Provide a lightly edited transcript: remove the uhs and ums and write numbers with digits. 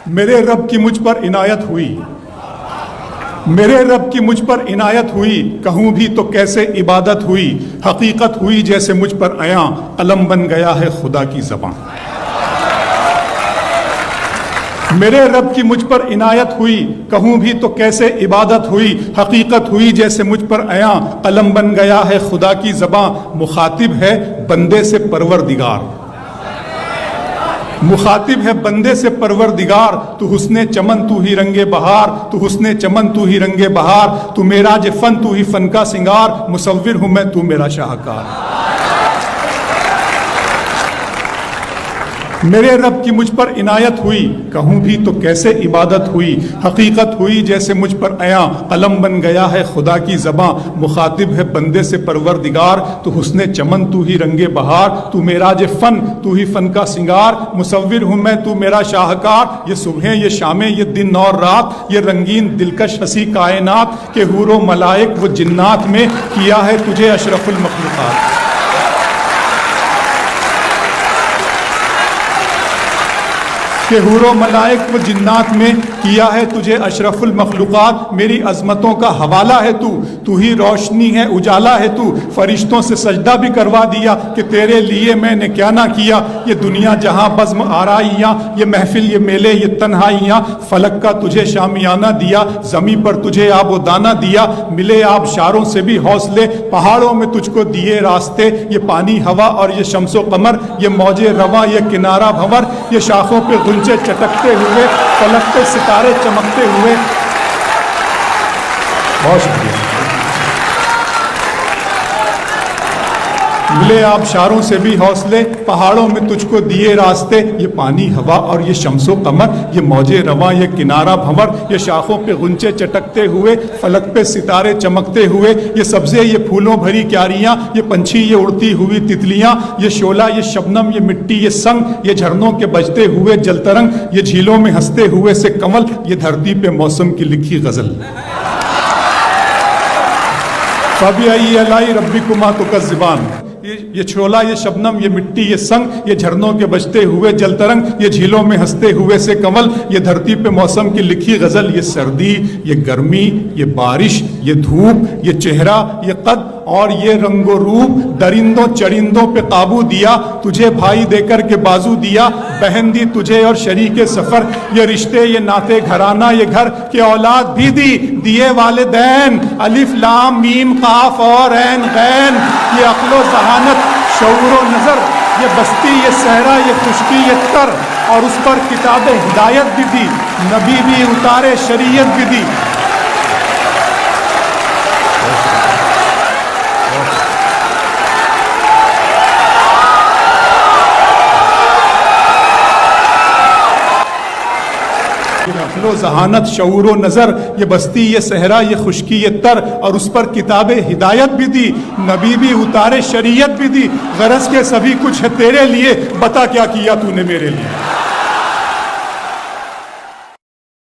میرے رب کی مجھ پر عنایت ہوئی، میرے رب کی مجھ پر عنایت ہوئی، کہوں بھی تو کیسے عبادت ہوئی، حقیقت ہوئی جیسے مجھ پر عیاں، قلم بن گیا ہے خدا کی زبان۔ میرے رب کی مجھ پر عنایت ہوئی، کہوں بھی تو کیسے عبادت ہوئی، حقیقت ہوئی جیسے مجھ پر عیاں، قلم بن گیا ہے خدا کی زبان۔ مخاطب ہے بندے سے پروردگار، مخاطب ہے بندے سے پروردگار، تو حسن چمن تو ہی رنگ بہار، تو حسن چمن تو ہی رنگ بہار، تو معراج فن تو ہی فن کا سنگار، مصور ہوں میں تو میرا شاہکار۔ میرے رب کی مجھ پر عنایت ہوئی، کہوں بھی تو کیسے عبادت ہوئی، حقیقت ہوئی جیسے مجھ پر عیاں، قلم بن گیا ہے خدا کی زباں۔ مخاطب ہے بندے سے پروردگار، تو حسن چمن تو ہی رنگ بہار، تو معراج فن تو ہی فن کا سنگار، مصور ہوں میں تو میرا شاہکار۔ یہ صبحیں یہ شامیں یہ دن اور رات، یہ رنگین دلکش ہنسی کائنات، کہ حور و ملائک و جنات میں کیا ہے تجھے اشرف المخلوقات۔ کہ حور و ملائک و جنات میں کیا ہے تجھے اشرف المخلوقات۔ میری عظمتوں کا حوالہ ہے تو ہی روشنی ہے اجالا ہے تو، فرشتوں سے سجدہ بھی کروا دیا کہ تیرے لیے میں نے کیا نہ کیا۔ یہ دنیا جہاں بزم آرائیاں، یہ محفل یہ میلے یہ تنہائیاں، فلک کا تجھے شامیانہ دیا، زمین پر تجھے آب و دانہ دیا، ملے آبشاروں سے بھی حوصلے، پہاڑوں میں تجھ کو دیے راستے، یہ پانی ہوا اور یہ شمس و قمر، یہ موج رواں یہ کنارہ بھنور، یہ شاخوں پہ غنچے چٹکتے ہوئے، فلک پہ ستارے چمکتے ہوئے۔ بہت شکریہ۔ ملے آبشاروں سے بھی حوصلے، پہاڑوں میں تجھ کو دیے راستے، یہ پانی ہوا اور یہ شمس و قمر، یہ موج رواں یہ کنارہ بھنور، یہ شاخوں پہ غنچے چٹکتے ہوئے، فلک پہ ستارے چمکتے ہوئے، یہ سبزے یہ پھولوں بھری کیاریاں، یہ پنچھی یہ اڑتی ہوئی تتلیاں، یہ شعلہ یہ شبنم یہ مٹی یہ سنگ، یہ جھرنوں کے بجتے ہوئے جل ترنگ، یہ جھیلوں میں ہنستے ہوئے سے کمل، یہ دھرتی پہ موسم کی لکھی غزل۔ فَبِأَيِّ آلَاءِ رَبِّكُمَا تُكَذِّبَانِ، یہ چھولا یہ شبنم یہ مٹی یہ سنگ، یہ جھرنوں کے بجتے ہوئے جل ترنگ، یہ جھیلوں میں ہنستے ہوئے سے کمل، یہ دھرتی پہ موسم کی لکھی غزل۔ یہ سردی یہ گرمی یہ بارش یہ دھوپ یہ چہرہ یہ قد اور یہ رنگ و روپ، درندوں چرندوں پہ قابو دیا، تجھے بھائی دے کر کے بازو دیا، بہن دی تجھے اور شریک سفر، یہ رشتے یہ ناتے گھرانہ یہ گھر، کہ اولاد بھی دی دیے والدین، الف لام میم قاف اور عین غین، یہ عقل و ذہانت شعور و نظر، یہ بستی یہ صحرا یہ خشکی یہ تر، اور اس پر کتاب ہدایت بھی دی، نبی بھی اتارے شریعت بھی دی۔ عقل و ذہانت شعور و نظر، یہ بستی یہ صحرا یہ خشکی یہ تر، اور اس پر کتاب ہدایت بھی دی، نبی بھی اتارے شریعت بھی دی، غرض کے سبھی کچھ ہے تیرے لیے، بتا کیا کیا تو نے میرے لیے۔